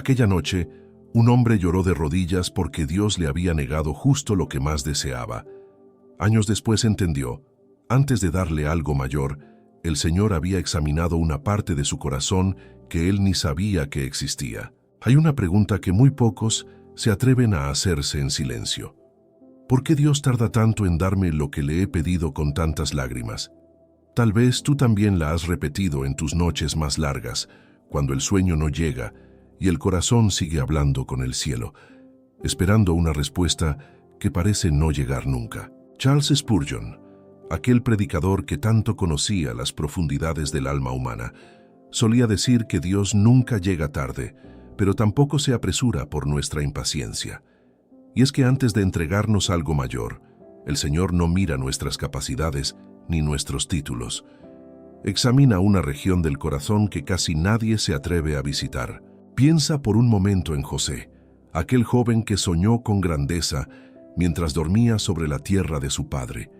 Aquella noche, un hombre lloró de rodillas porque Dios le había negado justo lo que más deseaba. Años después entendió, antes de darle algo mayor, el Señor había examinado una parte de su corazón que él ni sabía que existía. Hay una pregunta que muy pocos se atreven a hacerse en silencio. ¿Por qué Dios tarda tanto en darme lo que le he pedido con tantas lágrimas? Tal vez tú también la has repetido en tus noches más largas, cuando el sueño no llega y el corazón sigue hablando con el cielo, esperando una respuesta que parece no llegar nunca. Charles Spurgeon, aquel predicador que tanto conocía las profundidades del alma humana, solía decir que Dios nunca llega tarde, pero tampoco se apresura por nuestra impaciencia. Y es que antes de entregarnos algo mayor, el Señor no mira nuestras capacidades ni nuestros títulos. Examina una región del corazón que casi nadie se atreve a visitar. Piensa por un momento en José, aquel joven que soñó con grandeza mientras dormía sobre la tierra de su padre.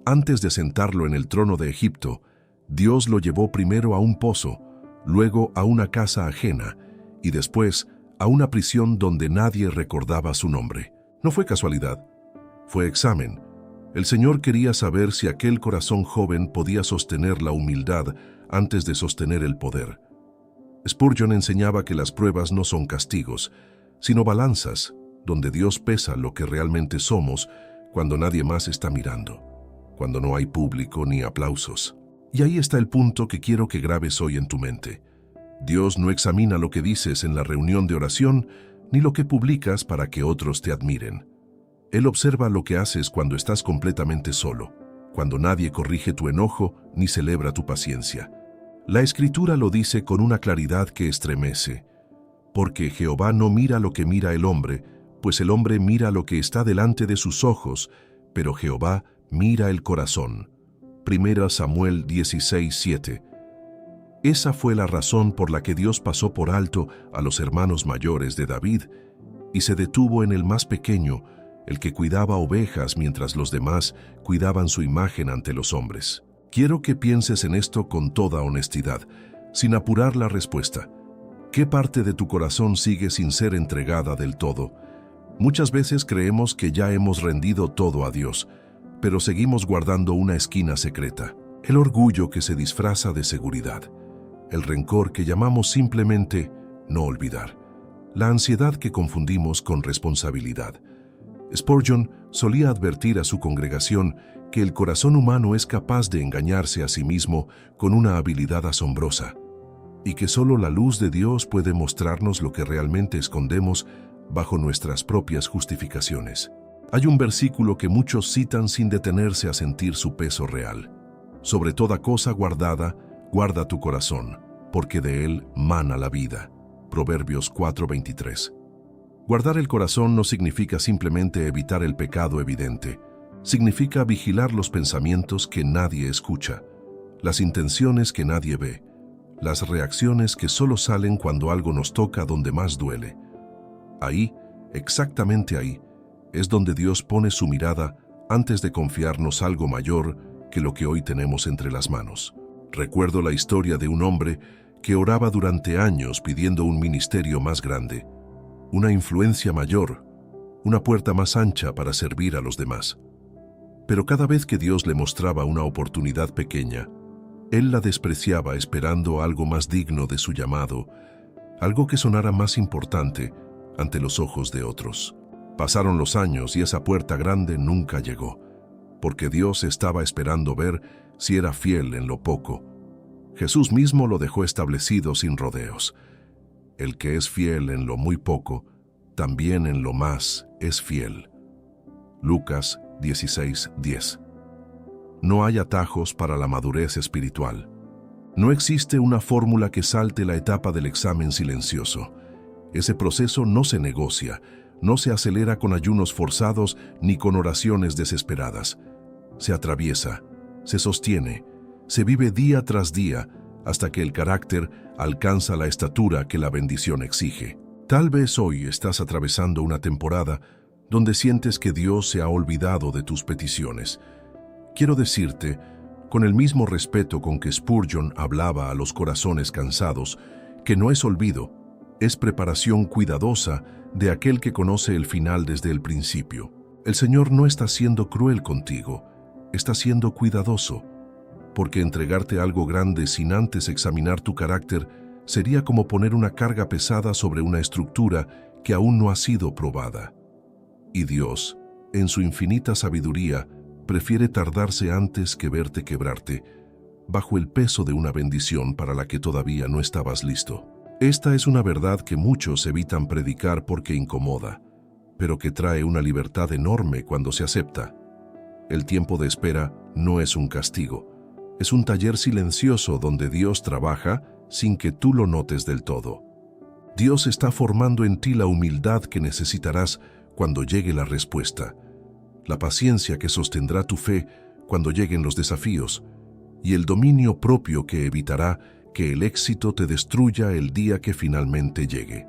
Antes de sentarlo en el trono de Egipto, Dios lo llevó primero a un pozo, luego a una casa ajena y después a una prisión donde nadie recordaba su nombre. No fue casualidad, fue examen. El Señor quería saber si aquel corazón joven podía sostener la humildad antes de sostener el poder. Spurgeon enseñaba que las pruebas no son castigos, sino balanzas, donde Dios pesa lo que realmente somos cuando nadie más está mirando, cuando no hay público ni aplausos. Y ahí está el punto que quiero que grabes hoy en tu mente. Dios no examina lo que dices en la reunión de oración, ni lo que publicas para que otros te admiren. Él observa lo que haces cuando estás completamente solo, cuando nadie corrige tu enojo ni celebra tu paciencia. La Escritura lo dice con una claridad que estremece. Porque Jehová no mira lo que mira el hombre, pues el hombre mira lo que está delante de sus ojos, pero Jehová mira el corazón. 1 Samuel 16:7. Esa fue la razón por la que Dios pasó por alto a los hermanos mayores de David y se detuvo en el más pequeño, el que cuidaba ovejas mientras los demás cuidaban su imagen ante los hombres. Quiero que pienses en esto con toda honestidad, sin apurar la respuesta. ¿Qué parte de tu corazón sigue sin ser entregada del todo? Muchas veces creemos que ya hemos rendido todo a Dios, pero seguimos guardando una esquina secreta. El orgullo que se disfraza de seguridad. El rencor que llamamos simplemente no olvidar. La ansiedad que confundimos con responsabilidad. Spurgeon solía advertir a su congregación que el corazón humano es capaz de engañarse a sí mismo con una habilidad asombrosa, y que solo la luz de Dios puede mostrarnos lo que realmente escondemos bajo nuestras propias justificaciones. Hay un versículo que muchos citan sin detenerse a sentir su peso real. Sobre toda cosa guardada, guarda tu corazón, porque de él mana la vida. Proverbios 4:23. Guardar el corazón no significa simplemente evitar el pecado evidente. Significa vigilar los pensamientos que nadie escucha, las intenciones que nadie ve, las reacciones que solo salen cuando algo nos toca donde más duele. Ahí, exactamente ahí, es donde Dios pone su mirada antes de confiarnos algo mayor que lo que hoy tenemos entre las manos. Recuerdo la historia de un hombre que oraba durante años pidiendo un ministerio más grande, una influencia mayor, una puerta más ancha para servir a los demás. Pero cada vez que Dios le mostraba una oportunidad pequeña, él la despreciaba esperando algo más digno de su llamado, algo que sonara más importante ante los ojos de otros. Pasaron los años y esa puerta grande nunca llegó, porque Dios estaba esperando ver si era fiel en lo poco. Jesús mismo lo dejó establecido sin rodeos. El que es fiel en lo muy poco, también en lo más es fiel. Lucas 16:10. No hay atajos para la madurez espiritual. No existe una fórmula que salte la etapa del examen silencioso. Ese proceso no se negocia, no se acelera con ayunos forzados ni con oraciones desesperadas. Se atraviesa, se sostiene, se vive día tras día hasta que el carácter alcanza la estatura que la bendición exige. Tal vez hoy estás atravesando una temporada donde sientes que Dios se ha olvidado de tus peticiones. Quiero decirte, con el mismo respeto con que Spurgeon hablaba a los corazones cansados, que no es olvido, Es preparación cuidadosa de aquel que conoce el final desde el principio. El Señor no está siendo cruel contigo, está siendo cuidadoso, porque entregarte algo grande sin antes examinar tu carácter sería como poner una carga pesada sobre una estructura que aún no ha sido probada. Y Dios, en su infinita sabiduría, prefiere tardarse antes que verte quebrarte, bajo el peso de una bendición para la que todavía no estabas listo. Esta es una verdad que muchos evitan predicar porque incomoda, pero que trae una libertad enorme cuando se acepta. El tiempo de espera no es un castigo, es un taller silencioso donde Dios trabaja sin que tú lo notes del todo. Dios está formando en ti la humildad que necesitarás cuando llegue la respuesta, la paciencia que sostendrá tu fe cuando lleguen los desafíos, y el dominio propio que evitará que el éxito te destruya el día que finalmente llegue.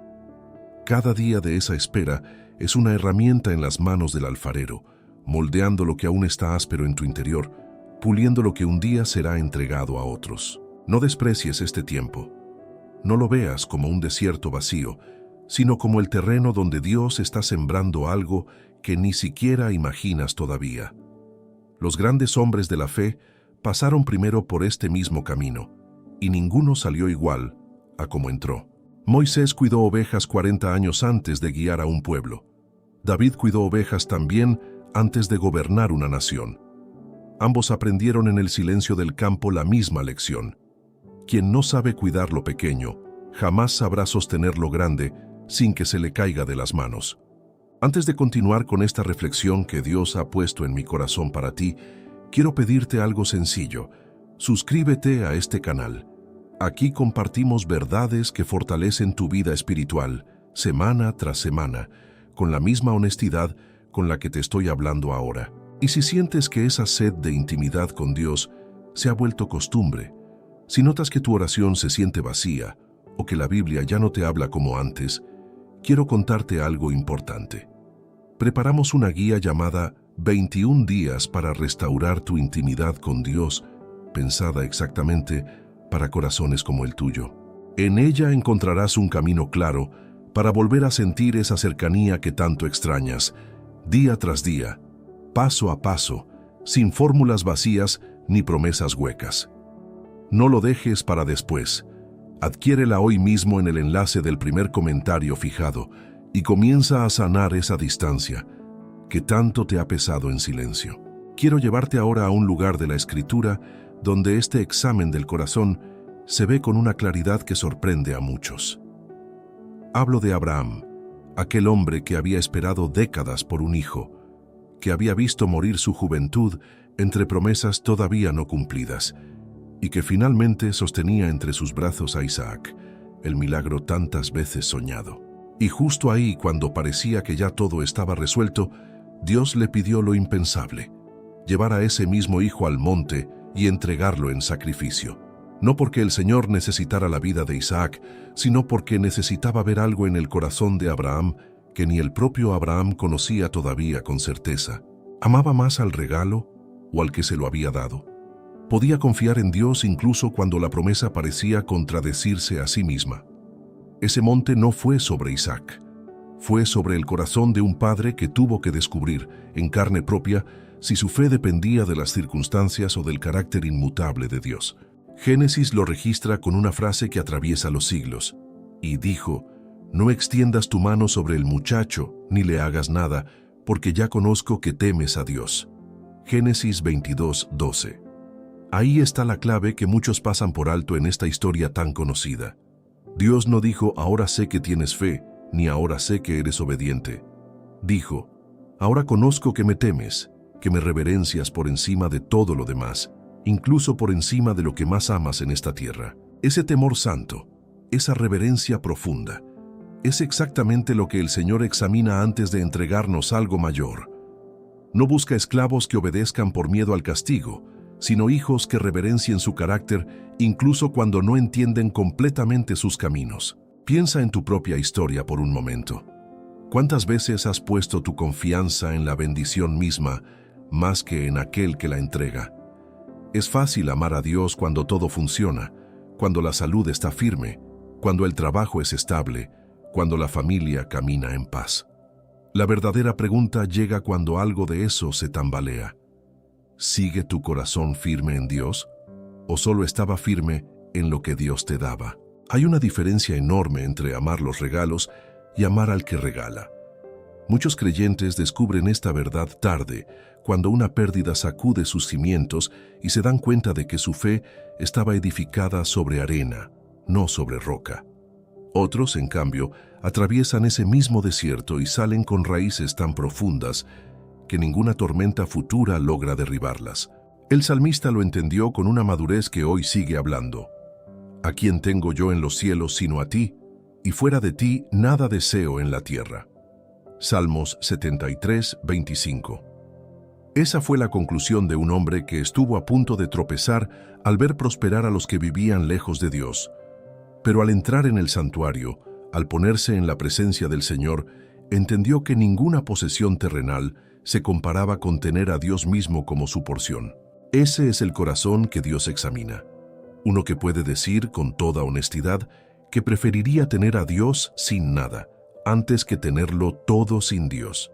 Cada día de esa espera es una herramienta en las manos del alfarero, moldeando lo que aún está áspero en tu interior, puliendo lo que un día será entregado a otros. No desprecies este tiempo. No lo veas como un desierto vacío, sino como el terreno donde Dios está sembrando algo que ni siquiera imaginas todavía. Los grandes hombres de la fe pasaron primero por este mismo camino, y ninguno salió igual a como entró. Moisés cuidó ovejas 40 años antes de guiar a un pueblo. David cuidó ovejas también antes de gobernar una nación. Ambos aprendieron en el silencio del campo la misma lección. Quien no sabe cuidar lo pequeño, jamás sabrá sostener lo grande sin que se le caiga de las manos. Antes de continuar con esta reflexión que Dios ha puesto en mi corazón para ti, quiero pedirte algo sencillo. Suscríbete a este canal. Aquí compartimos verdades que fortalecen tu vida espiritual, semana tras semana, con la misma honestidad con la que te estoy hablando ahora. Y si sientes que esa sed de intimidad con Dios se ha vuelto costumbre, si notas que tu oración se siente vacía o que la Biblia ya no te habla como antes, quiero contarte algo importante. Preparamos una guía llamada 21 días para restaurar tu intimidad con Dios, pensada exactamente para corazones como el tuyo. En ella encontrarás un camino claro para volver a sentir esa cercanía que tanto extrañas, día tras día, paso a paso, sin fórmulas vacías ni promesas huecas. No lo dejes para después. Adquiérela hoy mismo en el enlace del primer comentario fijado y comienza a sanar esa distancia que tanto te ha pesado en silencio. Quiero llevarte ahora a un lugar de la Escritura donde este examen del corazón se ve con una claridad que sorprende a muchos. Hablo de Abraham, aquel hombre que había esperado décadas por un hijo, que había visto morir su juventud entre promesas todavía no cumplidas, y que finalmente sostenía entre sus brazos a Isaac, el milagro tantas veces soñado. Y justo ahí, cuando parecía que ya todo estaba resuelto, Dios le pidió lo impensable: llevar a ese mismo hijo al monte y entregarlo en sacrificio. No porque el Señor necesitara la vida de Isaac, sino porque necesitaba ver algo en el corazón de Abraham que ni el propio Abraham conocía todavía con certeza. ¿Amaba más al regalo o al que se lo había dado? Podía confiar en Dios incluso cuando la promesa parecía contradecirse a sí misma. Ese monte no fue sobre Isaac, fue sobre el corazón de un padre que tuvo que descubrir en carne propia si su fe dependía de las circunstancias o del carácter inmutable de Dios. Génesis lo registra con una frase que atraviesa los siglos. Y dijo: «No extiendas tu mano sobre el muchacho, ni le hagas nada, porque ya conozco que temes a Dios». Génesis 22:12. Ahí está la clave que muchos pasan por alto en esta historia tan conocida. Dios no dijo: «Ahora sé que tienes fe», ni «Ahora sé que eres obediente». Dijo: «Ahora conozco que me temes, que me reverencias por encima de todo lo demás, incluso por encima de lo que más amas en esta tierra». Ese temor santo, esa reverencia profunda, es exactamente lo que el Señor examina antes de entregarnos algo mayor. No busca esclavos que obedezcan por miedo al castigo, sino hijos que reverencien su carácter incluso cuando no entienden completamente sus caminos. Piensa en tu propia historia por un momento. ¿Cuántas veces has puesto tu confianza en la bendición misma más que en aquel que la entrega? Es fácil amar a Dios cuando todo funciona, cuando la salud está firme, cuando el trabajo es estable, cuando la familia camina en paz. La verdadera pregunta llega cuando algo de eso se tambalea. ¿Sigue tu corazón firme en Dios? ¿O solo estaba firme en lo que Dios te daba? Hay una diferencia enorme entre amar los regalos y amar al que regala. Muchos creyentes descubren esta verdad tarde, cuando una pérdida sacude sus cimientos y se dan cuenta de que su fe estaba edificada sobre arena, no sobre roca. Otros, en cambio, atraviesan ese mismo desierto y salen con raíces tan profundas que ninguna tormenta futura logra derribarlas. El salmista lo entendió con una madurez que hoy sigue hablando. ¿A quién tengo yo en los cielos sino a ti? Y fuera de ti nada deseo en la tierra. Salmos 73, 25. Esa fue la conclusión de un hombre que estuvo a punto de tropezar al ver prosperar a los que vivían lejos de Dios. Pero al entrar en el santuario, al ponerse en la presencia del Señor, entendió que ninguna posesión terrenal se comparaba con tener a Dios mismo como su porción. Ese es el corazón que Dios examina. Uno que puede decir con toda honestidad que preferiría tener a Dios sin nada, antes que tenerlo todo sin Dios.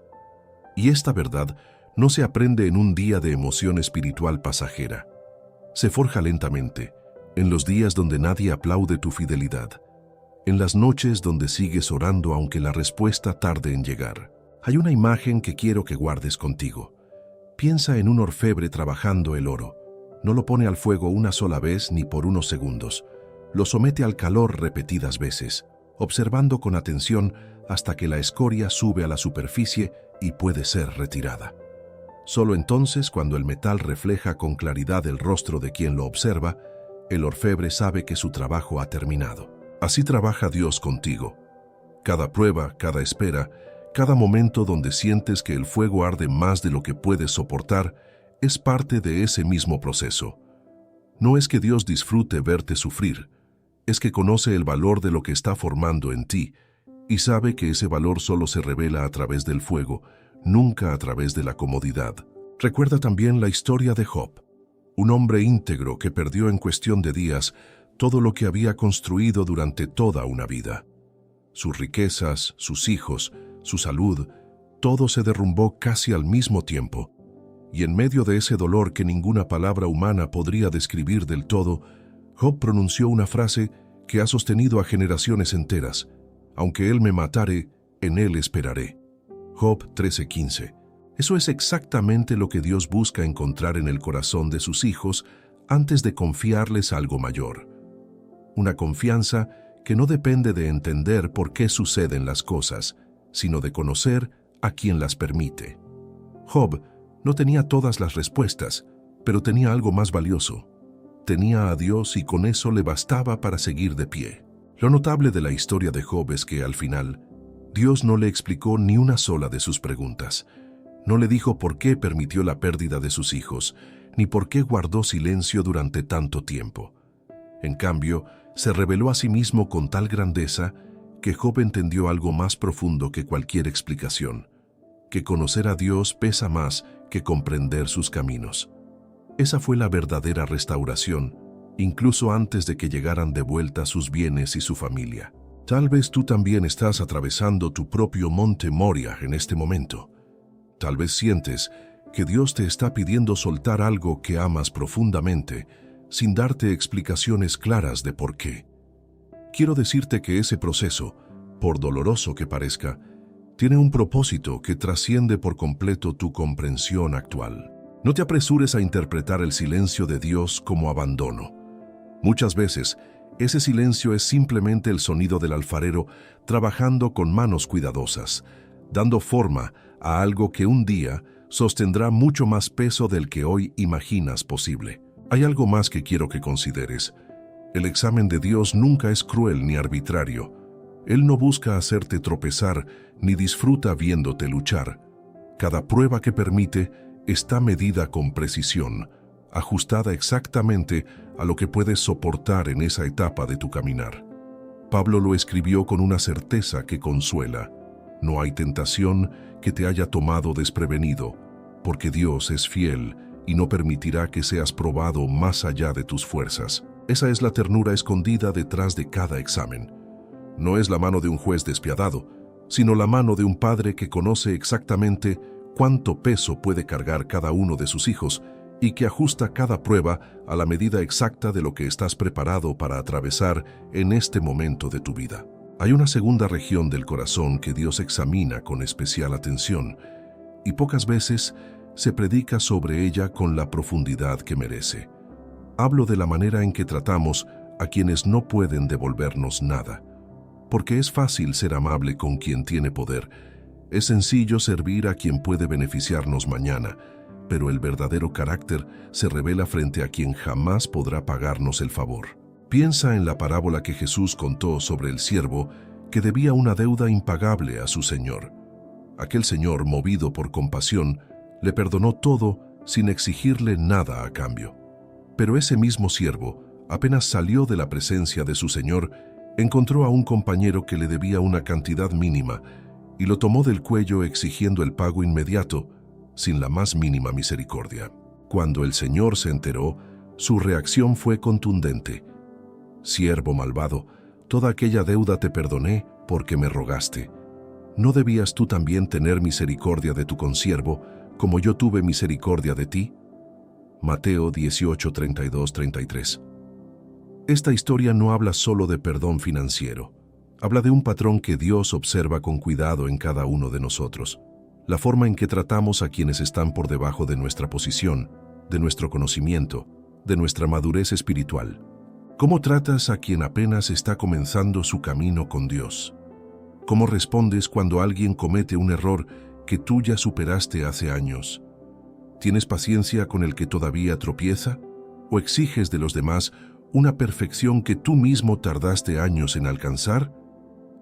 Y esta verdad no se aprende en un día de emoción espiritual pasajera. Se forja lentamente, en los días donde nadie aplaude tu fidelidad, en las noches donde sigues orando aunque la respuesta tarde en llegar. Hay una imagen que quiero que guardes contigo. Piensa en un orfebre trabajando el oro. No lo pone al fuego una sola vez ni por unos segundos. Lo somete al calor repetidas veces, observando con atención hasta que la escoria sube a la superficie y puede ser retirada. Solo entonces, cuando el metal refleja con claridad el rostro de quien lo observa, el orfebre sabe que su trabajo ha terminado. Así trabaja Dios contigo. Cada prueba, cada espera, cada momento donde sientes que el fuego arde más de lo que puedes soportar, es parte de ese mismo proceso. No es que Dios disfrute verte sufrir, es que conoce el valor de lo que está formando en ti y sabe que ese valor solo se revela a través del fuego, nunca a través de la comodidad. Recuerda también la historia de Job, un hombre íntegro que perdió en cuestión de días todo lo que había construido durante toda una vida. Sus riquezas, sus hijos, su salud, todo se derrumbó casi al mismo tiempo. Y en medio de ese dolor que ninguna palabra humana podría describir del todo, Job pronunció una frase que ha sostenido a generaciones enteras: aunque él me matare, en él esperaré. Job 13:15. Eso es exactamente lo que Dios busca encontrar en el corazón de sus hijos antes de confiarles algo mayor. Una confianza que no depende de entender por qué suceden las cosas, sino de conocer a quien las permite. Job no tenía todas las respuestas, pero tenía algo más valioso. Tenía a Dios y con eso le bastaba para seguir de pie. Lo notable de la historia de Job es que al final, Dios no le explicó ni una sola de sus preguntas. No le dijo por qué permitió la pérdida de sus hijos, ni por qué guardó silencio durante tanto tiempo. En cambio, se reveló a sí mismo con tal grandeza que Job entendió algo más profundo que cualquier explicación, que conocer a Dios pesa más que comprender sus caminos. Esa fue la verdadera restauración, incluso antes de que llegaran de vuelta sus bienes y su familia. Tal vez tú también estás atravesando tu propio monte Moria en este momento. Tal vez sientes que Dios te está pidiendo soltar algo que amas profundamente, sin darte explicaciones claras de por qué. Quiero decirte que ese proceso, por doloroso que parezca, tiene un propósito que trasciende por completo tu comprensión actual. No te apresures a interpretar el silencio de Dios como abandono. Muchas veces, ese silencio es simplemente el sonido del alfarero trabajando con manos cuidadosas, dando forma a algo que un día sostendrá mucho más peso del que hoy imaginas posible. Hay algo más que quiero que consideres. El examen de Dios nunca es cruel ni arbitrario. Él no busca hacerte tropezar ni disfruta viéndote luchar. Cada prueba que permite está medida con precisión, ajustada exactamente a lo que puedes soportar en esa etapa de tu caminar. Pablo lo escribió con una certeza que consuela. No hay tentación que te haya tomado desprevenido, porque Dios es fiel y no permitirá que seas probado más allá de tus fuerzas. Esa es la ternura escondida detrás de cada examen. No es la mano de un juez despiadado, sino la mano de un padre que conoce exactamente cuánto peso puede cargar cada uno de sus hijos y que ajusta cada prueba a la medida exacta de lo que estás preparado para atravesar en este momento de tu vida. Hay una segunda región del corazón que Dios examina con especial atención y pocas veces se predica sobre ella con la profundidad que merece. Hablo de la manera en que tratamos a quienes no pueden devolvernos nada. Porque es fácil ser amable con quien tiene poder. Es sencillo servir a quien puede beneficiarnos mañana, pero el verdadero carácter se revela frente a quien jamás podrá pagarnos el favor. Piensa en la parábola que Jesús contó sobre el siervo que debía una deuda impagable a su señor. Aquel señor, movido por compasión, le perdonó todo sin exigirle nada a cambio. Pero ese mismo siervo, apenas salió de la presencia de su señor, encontró a un compañero que le debía una cantidad mínima y lo tomó del cuello exigiendo el pago inmediato, sin la más mínima misericordia. Cuando el señor se enteró, su reacción fue contundente. «Siervo malvado, toda aquella deuda te perdoné porque me rogaste. ¿No debías tú también tener misericordia de tu consiervo, como yo tuve misericordia de ti?» Mateo 18, 32, 33. Esta historia no habla solo de perdón financiero. Habla de un patrón que Dios observa con cuidado en cada uno de nosotros. La forma en que tratamos a quienes están por debajo de nuestra posición, de nuestro conocimiento, de nuestra madurez espiritual. ¿Cómo tratas a quien apenas está comenzando su camino con Dios? ¿Cómo respondes cuando alguien comete un error que tú ya superaste hace años? ¿Tienes paciencia con el que todavía tropieza? ¿O exiges de los demás una perfección que tú mismo tardaste años en alcanzar?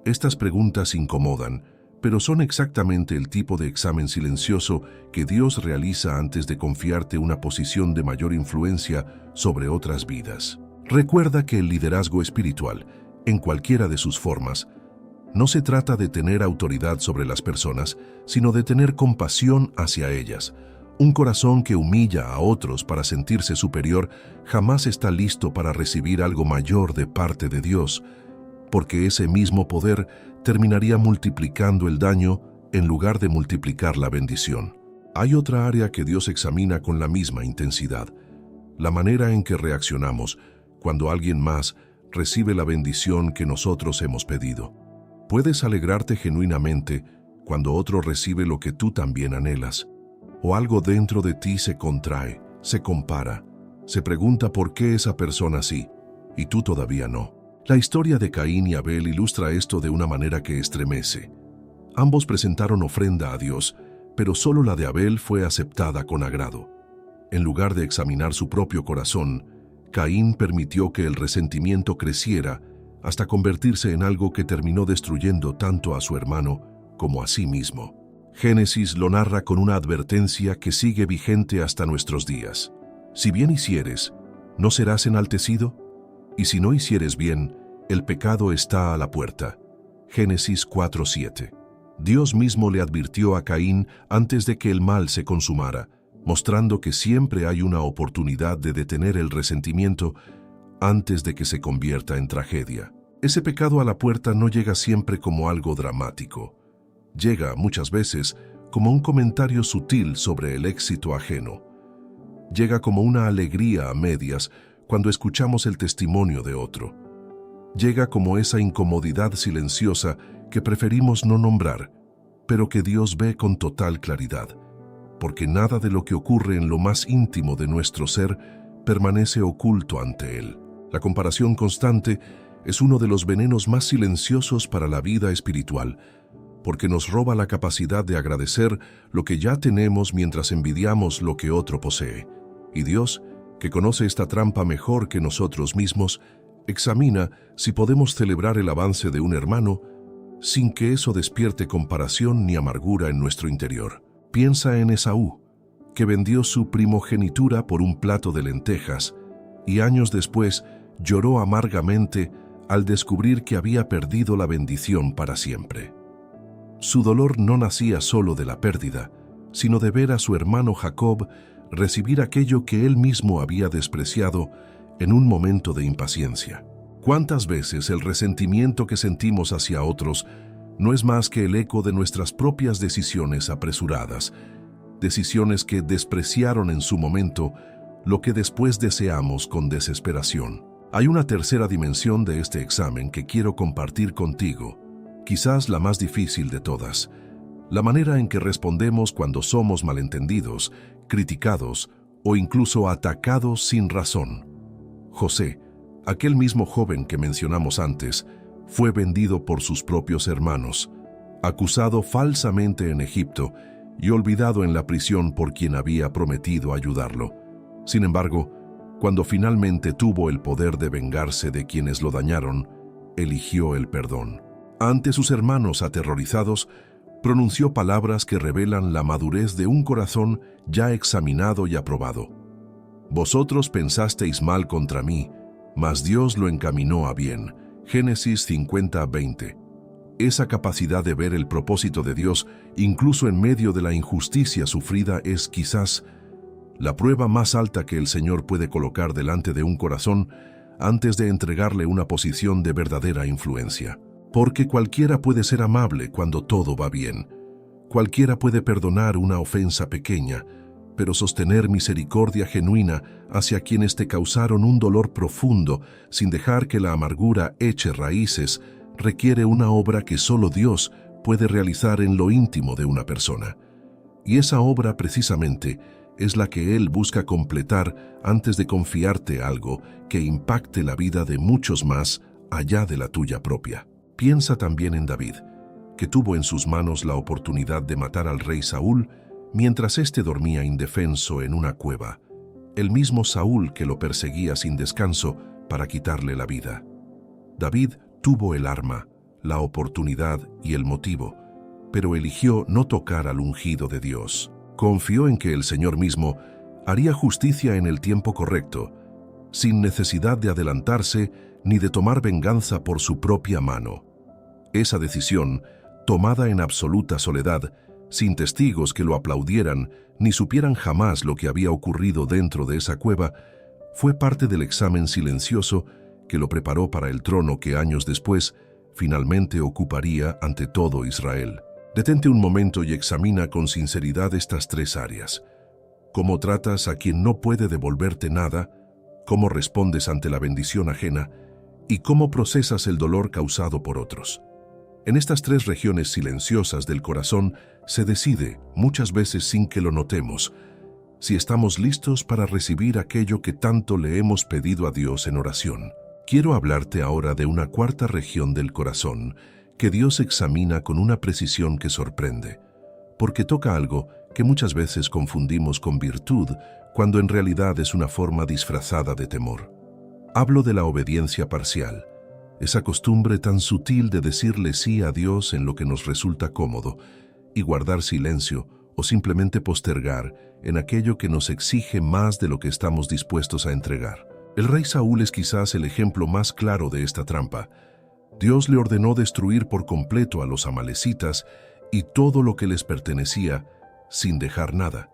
Estas preguntas incomodan, pero son exactamente el tipo de examen silencioso que Dios realiza antes de confiarte una posición de mayor influencia sobre otras vidas. Recuerda que el liderazgo espiritual, en cualquiera de sus formas, no se trata de tener autoridad sobre las personas, sino de tener compasión hacia ellas. Un corazón que humilla a otros para sentirse superior jamás está listo para recibir algo mayor de parte de Dios, porque ese mismo poder terminaría multiplicando el daño en lugar de multiplicar la bendición. Hay otra área que Dios examina con la misma intensidad: la manera en que reaccionamos cuando alguien más recibe la bendición que nosotros hemos pedido. Puedes alegrarte genuinamente cuando otro recibe lo que tú también anhelas. O algo dentro de ti se contrae, se compara, se pregunta por qué esa persona sí, y tú todavía no. La historia de Caín y Abel ilustra esto de una manera que estremece. Ambos presentaron ofrenda a Dios, pero solo la de Abel fue aceptada con agrado. En lugar de examinar su propio corazón, Caín permitió que el resentimiento creciera hasta convertirse en algo que terminó destruyendo tanto a su hermano como a sí mismo. Génesis lo narra con una advertencia que sigue vigente hasta nuestros días. Si bien hicieres, ¿no serás enaltecido? Y si no hicieres bien, el pecado está a la puerta. Génesis 4:7. Dios mismo le advirtió a Caín antes de que el mal se consumara, mostrando que siempre hay una oportunidad de detener el resentimiento antes de que se convierta en tragedia. Ese pecado a la puerta no llega siempre como algo dramático. Llega muchas veces como un comentario sutil sobre el éxito ajeno. Llega como una alegría a medias cuando escuchamos el testimonio de otro. Llega como esa incomodidad silenciosa que preferimos no nombrar, pero que Dios ve con total claridad, porque nada de lo que ocurre en lo más íntimo de nuestro ser permanece oculto ante Él. La comparación constante es uno de los venenos más silenciosos para la vida espiritual, porque nos roba la capacidad de agradecer lo que ya tenemos mientras envidiamos lo que otro posee. Y Dios, que conoce esta trampa mejor que nosotros mismos, examina si podemos celebrar el avance de un hermano sin que eso despierte comparación ni amargura en nuestro interior. Piensa en Esaú, que vendió su primogenitura por un plato de lentejas y años después lloró amargamente al descubrir que había perdido la bendición para siempre. Su dolor no nacía solo de la pérdida, sino de ver a su hermano Jacob recibir aquello que él mismo había despreciado en un momento de impaciencia. ¿Cuántas veces el resentimiento que sentimos hacia otros no es más que el eco de nuestras propias decisiones apresuradas, decisiones que despreciaron en su momento lo que después deseamos con desesperación? Hay una tercera dimensión de este examen que quiero compartir contigo, quizás la más difícil de todas: la manera en que respondemos cuando somos malentendidos, criticados o incluso atacados sin razón. José, aquel mismo joven que mencionamos antes, fue vendido por sus propios hermanos, acusado falsamente en Egipto y olvidado en la prisión por quien había prometido ayudarlo. Sin embargo, cuando finalmente tuvo el poder de vengarse de quienes lo dañaron, eligió el perdón. Ante sus hermanos aterrorizados, pronunció palabras que revelan la madurez de un corazón ya examinado y aprobado. Vosotros pensasteis mal contra mí, mas Dios lo encaminó a bien. Génesis 50:20. Esa capacidad de ver el propósito de Dios, incluso en medio de la injusticia sufrida, es quizás la prueba más alta que el Señor puede colocar delante de un corazón antes de entregarle una posición de verdadera influencia. Porque cualquiera puede ser amable cuando todo va bien. Cualquiera puede perdonar una ofensa pequeña, pero sostener misericordia genuina hacia quienes te causaron un dolor profundo sin dejar que la amargura eche raíces requiere una obra que solo Dios puede realizar en lo íntimo de una persona. Y esa obra precisamente es la que Él busca completar antes de confiarte algo que impacte la vida de muchos más allá de la tuya propia. Piensa también en David, que tuvo en sus manos la oportunidad de matar al rey Saúl mientras éste dormía indefenso en una cueva, el mismo Saúl que lo perseguía sin descanso para quitarle la vida. David tuvo el arma, la oportunidad y el motivo, pero eligió no tocar al ungido de Dios. Confió en que el Señor mismo haría justicia en el tiempo correcto, sin necesidad de adelantarse ni de tomar venganza por su propia mano. Esa decisión, tomada en absoluta soledad, sin testigos que lo aplaudieran ni supieran jamás lo que había ocurrido dentro de esa cueva, fue parte del examen silencioso que lo preparó para el trono que años después finalmente ocuparía ante todo Israel. Detente un momento y examina con sinceridad estas tres áreas: cómo tratas a quien no puede devolverte nada, cómo respondes ante la bendición ajena y cómo procesas el dolor causado por otros. En estas tres regiones silenciosas del corazón se decide, muchas veces sin que lo notemos, si estamos listos para recibir aquello que tanto le hemos pedido a Dios en oración. Quiero hablarte ahora de una cuarta región del corazón que Dios examina con una precisión que sorprende, porque toca algo que muchas veces confundimos con virtud, cuando en realidad es una forma disfrazada de temor. Hablo de la obediencia parcial, esa costumbre tan sutil de decirle sí a Dios en lo que nos resulta cómodo y guardar silencio o simplemente postergar en aquello que nos exige más de lo que estamos dispuestos a entregar. El rey Saúl es quizás el ejemplo más claro de esta trampa. Dios le ordenó destruir por completo a los amalecitas y todo lo que les pertenecía, sin dejar nada.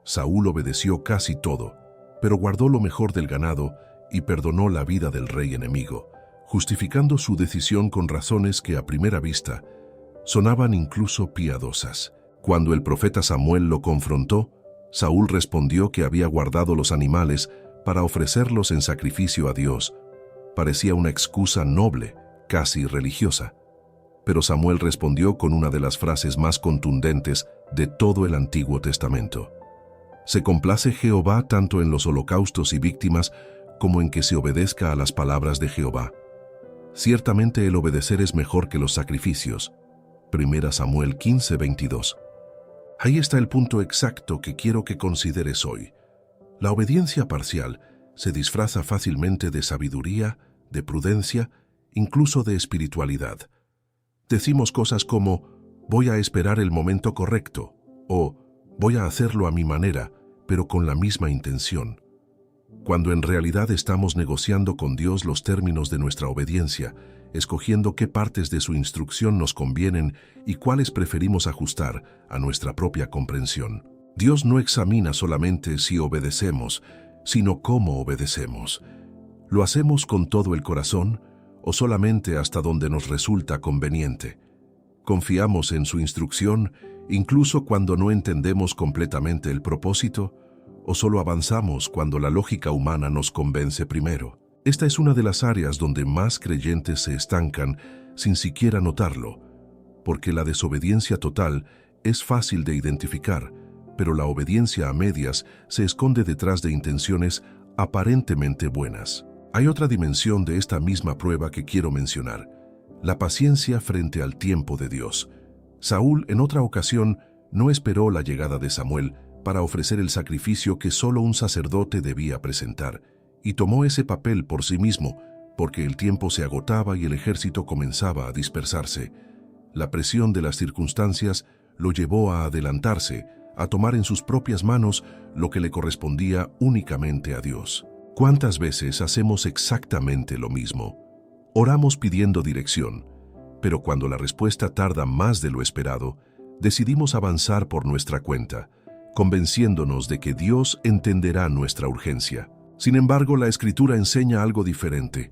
Saúl obedeció casi todo, pero guardó lo mejor del ganado y perdonó la vida del rey enemigo, justificando su decisión con razones que a primera vista sonaban incluso piadosas. Cuando el profeta Samuel lo confrontó, Saúl respondió que había guardado los animales para ofrecerlos en sacrificio a Dios. Parecía una excusa noble, casi religiosa. Pero Samuel respondió con una de las frases más contundentes de todo el Antiguo Testamento. Se complace Jehová tanto en los holocaustos y víctimas como en que se obedezca a las palabras de Jehová. Ciertamente el obedecer es mejor que los sacrificios. 1 Samuel 15:22. Ahí está el punto exacto que quiero que consideres hoy. La obediencia parcial se disfraza fácilmente de sabiduría, de prudencia, incluso de espiritualidad. Decimos cosas como, voy a esperar el momento correcto, o voy a hacerlo a mi manera, pero con la misma intención. Cuando en realidad estamos negociando con Dios los términos de nuestra obediencia, escogiendo qué partes de su instrucción nos convienen y cuáles preferimos ajustar a nuestra propia comprensión. Dios no examina solamente si obedecemos, sino cómo obedecemos. ¿Lo hacemos con todo el corazón o solamente hasta donde nos resulta conveniente? ¿Confiamos en su instrucción incluso cuando no entendemos completamente el propósito? ¿O solo avanzamos cuando la lógica humana nos convence primero? Esta es una de las áreas donde más creyentes se estancan sin siquiera notarlo, porque la desobediencia total es fácil de identificar, pero la obediencia a medias se esconde detrás de intenciones aparentemente buenas. Hay otra dimensión de esta misma prueba que quiero mencionar: la paciencia frente al tiempo de Dios. Saúl, en otra ocasión, no esperó la llegada de Samuel para ofrecer el sacrificio que solo un sacerdote debía presentar, y tomó ese papel por sí mismo, porque el tiempo se agotaba y el ejército comenzaba a dispersarse. La presión de las circunstancias lo llevó a adelantarse, a tomar en sus propias manos lo que le correspondía únicamente a Dios. ¿Cuántas veces hacemos exactamente lo mismo? Oramos pidiendo dirección, pero cuando la respuesta tarda más de lo esperado, decidimos avanzar por nuestra cuenta, convenciéndonos de que Dios entenderá nuestra urgencia. Sin embargo, la Escritura enseña algo diferente.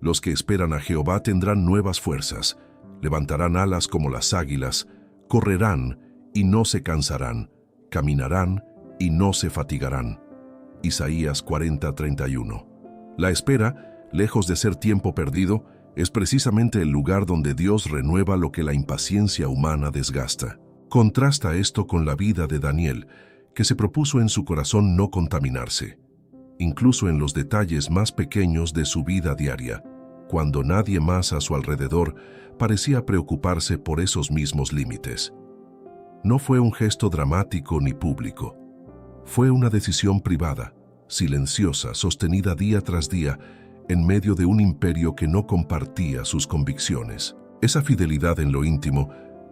Los que esperan a Jehová tendrán nuevas fuerzas, levantarán alas como las águilas, correrán y no se cansarán, caminarán y no se fatigarán. Isaías 40:31. La espera, lejos de ser tiempo perdido, es precisamente el lugar donde Dios renueva lo que la impaciencia humana desgasta. Contrasta esto con la vida de Daniel, que se propuso en su corazón no contaminarse, incluso en los detalles más pequeños de su vida diaria, cuando nadie más a su alrededor parecía preocuparse por esos mismos límites. No fue un gesto dramático ni público. Fue una decisión privada, silenciosa, sostenida día tras día, en medio de un imperio que no compartía sus convicciones. Esa fidelidad en lo íntimo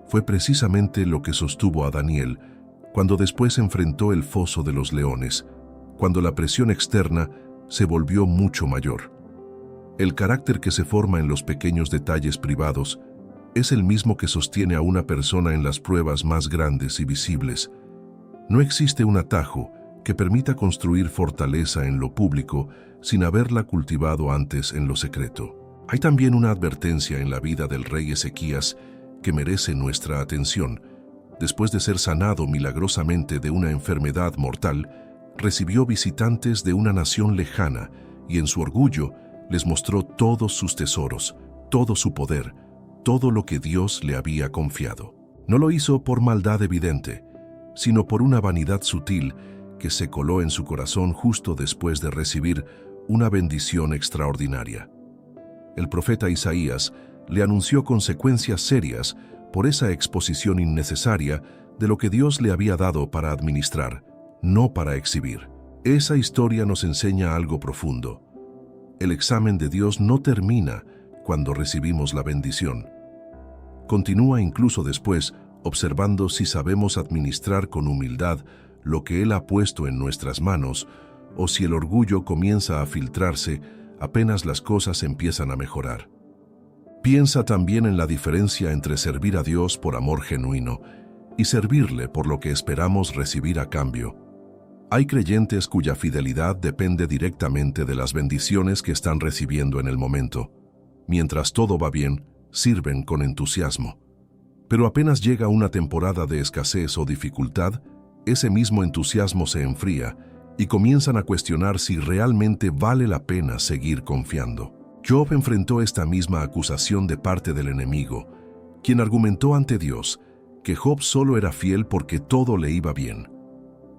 fue precisamente lo que sostuvo a Daniel cuando después enfrentó el foso de los leones, cuando la presión externa se volvió mucho mayor. El carácter que se forma en los pequeños detalles privados es el mismo que sostiene a una persona en las pruebas más grandes y visibles. No existe un atajo que permita construir fortaleza en lo público sin haberla cultivado antes en lo secreto. Hay también una advertencia en la vida del rey Ezequías que merece nuestra atención. Después de ser sanado milagrosamente de una enfermedad mortal, recibió visitantes de una nación lejana y en su orgullo les mostró todos sus tesoros, todo su poder, todo lo que Dios le había confiado. No lo hizo por maldad evidente, sino por una vanidad sutil que se coló en su corazón justo después de recibir una bendición extraordinaria. El profeta Isaías le anunció consecuencias serias por esa exposición innecesaria de lo que Dios le había dado para administrar, no para exhibir. Esa historia nos enseña algo profundo. El examen de Dios no termina cuando recibimos la bendición. Continúa incluso después, observando si sabemos administrar con humildad lo que Él ha puesto en nuestras manos, o si el orgullo comienza a filtrarse apenas las cosas empiezan a mejorar. Piensa también en la diferencia entre servir a Dios por amor genuino y servirle por lo que esperamos recibir a cambio. Hay creyentes cuya fidelidad depende directamente de las bendiciones que están recibiendo en el momento. Mientras todo va bien, sirven con entusiasmo. Pero apenas llega una temporada de escasez o dificultad, ese mismo entusiasmo se enfría y comienzan a cuestionar si realmente vale la pena seguir confiando. Job enfrentó esta misma acusación de parte del enemigo, quien argumentó ante Dios que Job solo era fiel porque todo le iba bien.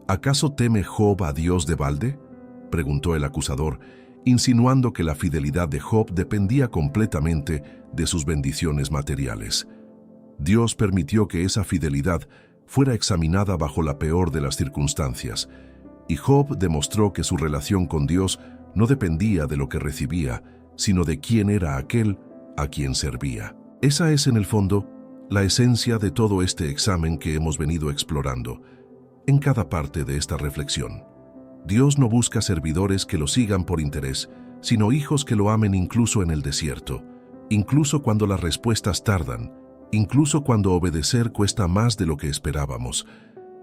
¿Acaso teme Job a Dios de balde?, preguntó el acusador, insinuando que la fidelidad de Job dependía completamente de sus bendiciones materiales. Dios permitió que esa fidelidad fuera examinada bajo la peor de las circunstancias, y Job demostró que su relación con Dios no dependía de lo que recibía, sino de quién era aquel a quien servía. Esa es, en el fondo, la esencia de todo este examen que hemos venido explorando. En cada parte de esta reflexión, Dios no busca servidores que lo sigan por interés, sino hijos que lo amen incluso en el desierto, incluso cuando las respuestas tardan, incluso cuando obedecer cuesta más de lo que esperábamos.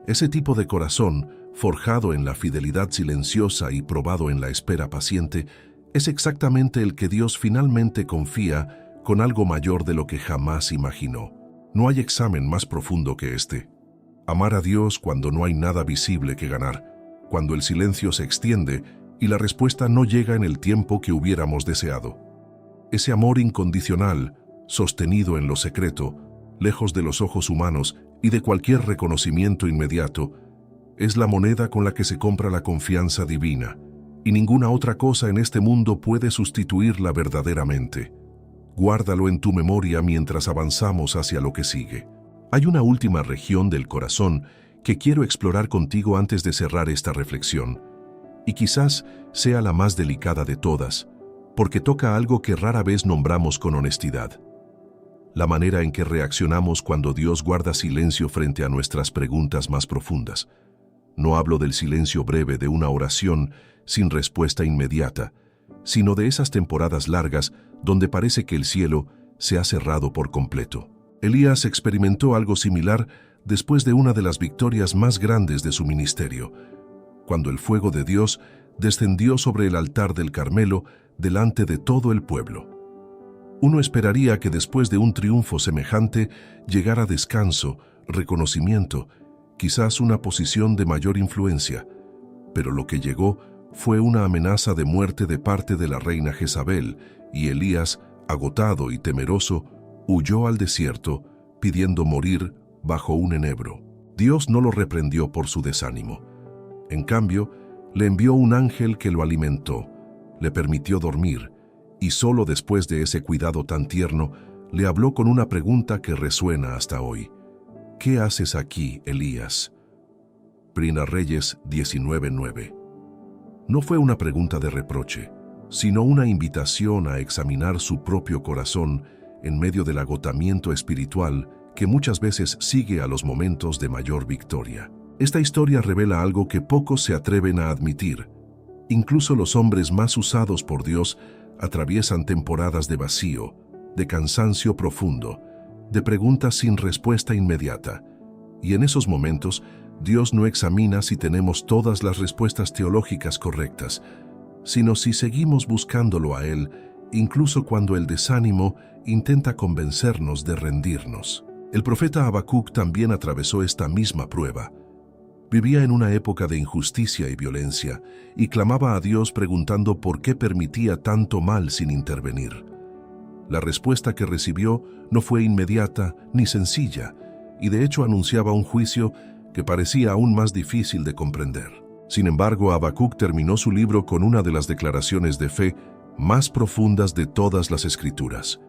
Ese tipo de corazón, forjado en la fidelidad silenciosa y probado en la espera paciente, es exactamente el que Dios finalmente confía con algo mayor de lo que jamás imaginó. No hay examen más profundo que este. Amar a Dios cuando no hay nada visible que ganar, cuando el silencio se extiende y la respuesta no llega en el tiempo que hubiéramos deseado. Ese amor incondicional, sostenido en lo secreto, lejos de los ojos humanos y de cualquier reconocimiento inmediato, es la moneda con la que se compra la confianza divina, y ninguna otra cosa en este mundo puede sustituirla verdaderamente. Guárdalo en tu memoria mientras avanzamos hacia lo que sigue. Hay una última región del corazón que quiero explorar contigo antes de cerrar esta reflexión, y quizás sea la más delicada de todas, porque toca algo que rara vez nombramos con honestidad. La manera en que reaccionamos cuando Dios guarda silencio frente a nuestras preguntas más profundas. No hablo del silencio breve de una oración sin respuesta inmediata, sino de esas temporadas largas donde parece que el cielo se ha cerrado por completo. Elías experimentó algo similar después de una de las victorias más grandes de su ministerio, cuando el fuego de Dios descendió sobre el altar del Carmelo delante de todo el pueblo. Uno esperaría que después de un triunfo semejante llegara descanso, reconocimiento, quizás una posición de mayor influencia, pero lo que llegó fue una amenaza de muerte de parte de la reina Jezabel, y Elías, agotado y temeroso, huyó al desierto, pidiendo morir bajo un enebro. Dios no lo reprendió por su desánimo. En cambio, le envió un ángel que lo alimentó, le permitió dormir, y solo después de ese cuidado tan tierno, le habló con una pregunta que resuena hasta hoy. ¿Qué haces aquí, Elías? Primera Reyes 19:9. No fue una pregunta de reproche, sino una invitación a examinar su propio corazón en medio del agotamiento espiritual que muchas veces sigue a los momentos de mayor victoria. Esta historia revela algo que pocos se atreven a admitir. Incluso los hombres más usados por Dios atraviesan temporadas de vacío, de cansancio profundo, de preguntas sin respuesta inmediata. Y en esos momentos, Dios no examina si tenemos todas las respuestas teológicas correctas, sino si seguimos buscándolo a Él, incluso cuando el desánimo intenta convencernos de rendirnos. El profeta Habacuc también atravesó esta misma prueba. Vivía en una época de injusticia y violencia, y clamaba a Dios preguntando por qué permitía tanto mal sin intervenir. La respuesta que recibió no fue inmediata ni sencilla, y de hecho anunciaba un juicio que parecía aún más difícil de comprender. Sin embargo, Habacuc terminó su libro con una de las declaraciones de fe más profundas de todas las Escrituras.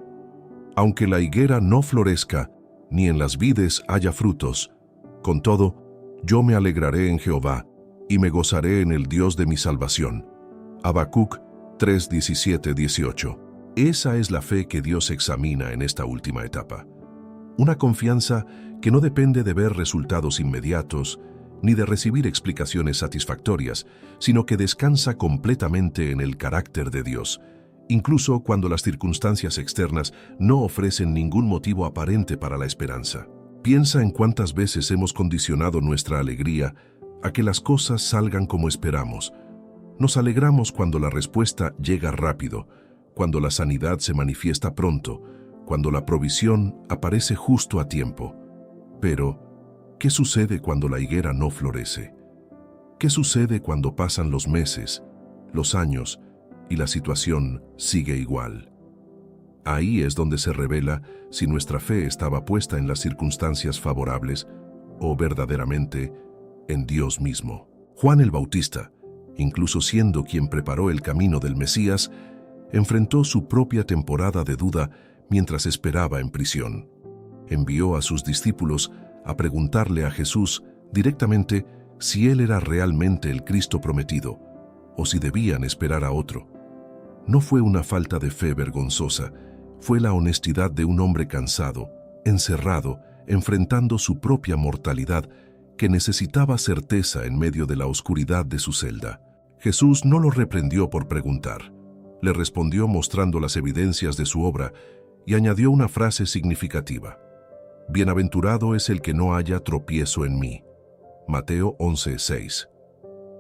Aunque la higuera no florezca, ni en las vides haya frutos, con todo, yo me alegraré en Jehová, y me gozaré en el Dios de mi salvación. Habacuc 3:17-18. Esa es la fe que Dios examina en esta última etapa. Una confianza que no depende de ver resultados inmediatos, ni de recibir explicaciones satisfactorias, sino que descansa completamente en el carácter de Dios, incluso cuando las circunstancias externas no ofrecen ningún motivo aparente para la esperanza. Piensa en cuántas veces hemos condicionado nuestra alegría a que las cosas salgan como esperamos. Nos alegramos cuando la respuesta llega rápido, cuando la sanidad se manifiesta pronto, cuando la provisión aparece justo a tiempo. Pero, ¿qué sucede cuando la higuera no florece? ¿Qué sucede cuando pasan los meses, los años y la situación sigue igual? Ahí es donde se revela si nuestra fe estaba puesta en las circunstancias favorables o verdaderamente en Dios mismo. Juan el Bautista, incluso siendo quien preparó el camino del Mesías, enfrentó su propia temporada de duda mientras esperaba en prisión. Envió a sus discípulos a preguntarle a Jesús directamente si él era realmente el Cristo prometido o si debían esperar a otro. No fue una falta de fe vergonzosa, fue la honestidad de un hombre cansado, encerrado, enfrentando su propia mortalidad, que necesitaba certeza en medio de la oscuridad de su celda. Jesús no lo reprendió por preguntar. Le respondió mostrando las evidencias de su obra y añadió una frase significativa. Bienaventurado es el que no haya tropiezo en mí. Mateo 11:6.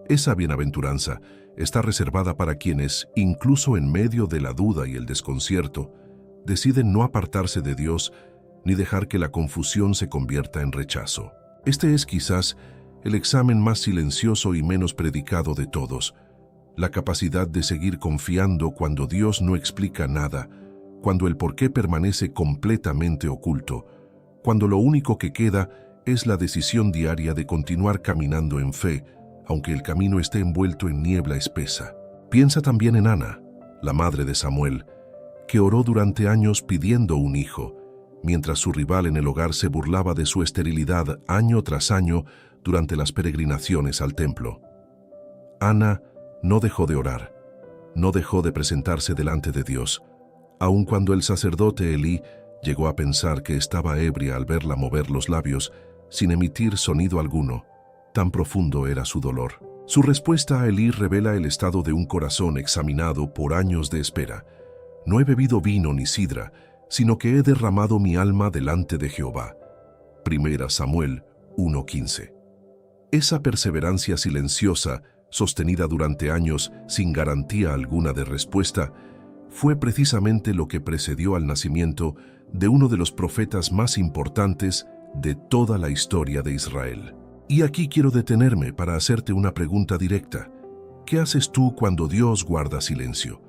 Esa bienaventuranza está reservada para quienes, incluso en medio de la duda y el desconcierto, deciden no apartarse de Dios ni dejar que la confusión se convierta en rechazo. Este es quizás el examen más silencioso y menos predicado de todos, la capacidad de seguir confiando cuando Dios no explica nada, cuando el porqué permanece completamente oculto, cuando lo único que queda es la decisión diaria de continuar caminando en fe, aunque el camino esté envuelto en niebla espesa. Piensa también en Ana, la madre de Samuel, que oró durante años pidiendo un hijo, mientras su rival en el hogar se burlaba de su esterilidad año tras año durante las peregrinaciones al templo. Ana no dejó de orar, no dejó de presentarse delante de Dios, aun cuando el sacerdote Elí llegó a pensar que estaba ebria al verla mover los labios sin emitir sonido alguno. Tan profundo era su dolor. Su respuesta a Elí revela el estado de un corazón examinado por años de espera. No he bebido vino ni sidra, sino que he derramado mi alma delante de Jehová. 1 Samuel 1:15. Esa perseverancia silenciosa, sostenida durante años sin garantía alguna de respuesta, fue precisamente lo que precedió al nacimiento de uno de los profetas más importantes de toda la historia de Israel. Y aquí quiero detenerme para hacerte una pregunta directa. ¿Qué haces tú cuando Dios guarda silencio?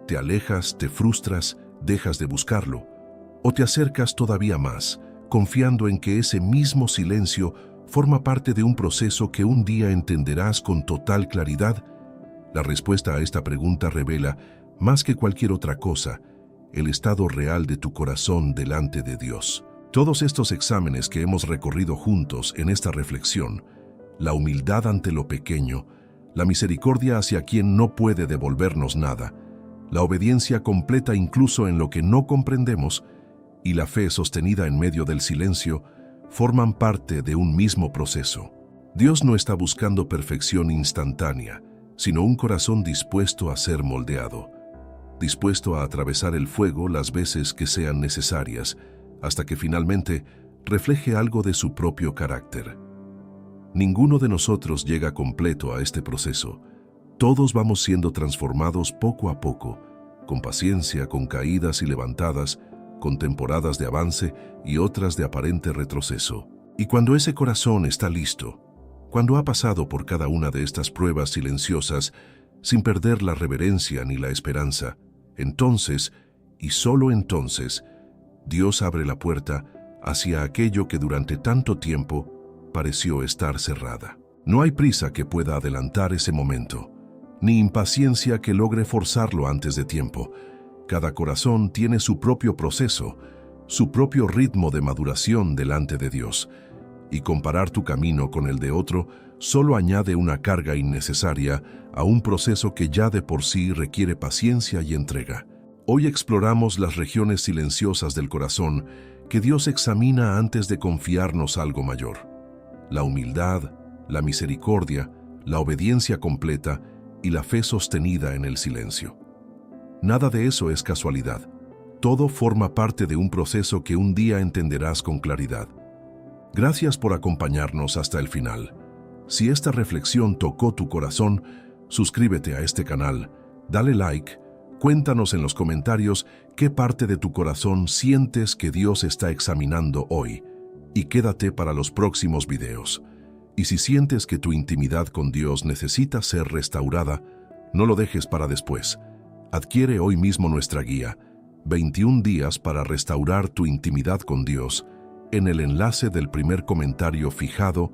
¿Te alejas, te frustras, dejas de buscarlo? ¿O te acercas todavía más, confiando en que ese mismo silencio forma parte de un proceso que un día entenderás con total claridad? La respuesta a esta pregunta revela, más que cualquier otra cosa, el estado real de tu corazón delante de Dios. Todos estos exámenes que hemos recorrido juntos en esta reflexión, la humildad ante lo pequeño, la misericordia hacia quien no puede devolvernos nada, la obediencia completa incluso en lo que no comprendemos y la fe sostenida en medio del silencio, forman parte de un mismo proceso. Dios no está buscando perfección instantánea, sino un corazón dispuesto a ser moldeado, dispuesto a atravesar el fuego las veces que sean necesarias, hasta que finalmente refleje algo de su propio carácter. Ninguno de nosotros llega completo a este proceso. Todos vamos siendo transformados poco a poco, con paciencia, con caídas y levantadas, con temporadas de avance y otras de aparente retroceso. Y cuando ese corazón está listo, cuando ha pasado por cada una de estas pruebas silenciosas, sin perder la reverencia ni la esperanza, entonces, y solo entonces, Dios abre la puerta hacia aquello que durante tanto tiempo pareció estar cerrada. No hay prisa que pueda adelantar ese momento, ni impaciencia que logre forzarlo antes de tiempo. Cada corazón tiene su propio proceso, su propio ritmo de maduración delante de Dios, y comparar tu camino con el de otro solo añade una carga innecesaria a un proceso que ya de por sí requiere paciencia y entrega. Hoy exploramos las regiones silenciosas del corazón que Dios examina antes de confiarnos algo mayor. La humildad, la misericordia, la obediencia completa y la fe sostenida en el silencio. Nada de eso es casualidad. Todo forma parte de un proceso que un día entenderás con claridad. Gracias por acompañarnos hasta el final. Si esta reflexión tocó tu corazón, suscríbete a este canal, dale like, cuéntanos en los comentarios qué parte de tu corazón sientes que Dios está examinando hoy y quédate para los próximos videos. Y si sientes que tu intimidad con Dios necesita ser restaurada, no lo dejes para después. Adquiere hoy mismo nuestra guía, 21 días para restaurar tu intimidad con Dios, en el enlace del primer comentario fijado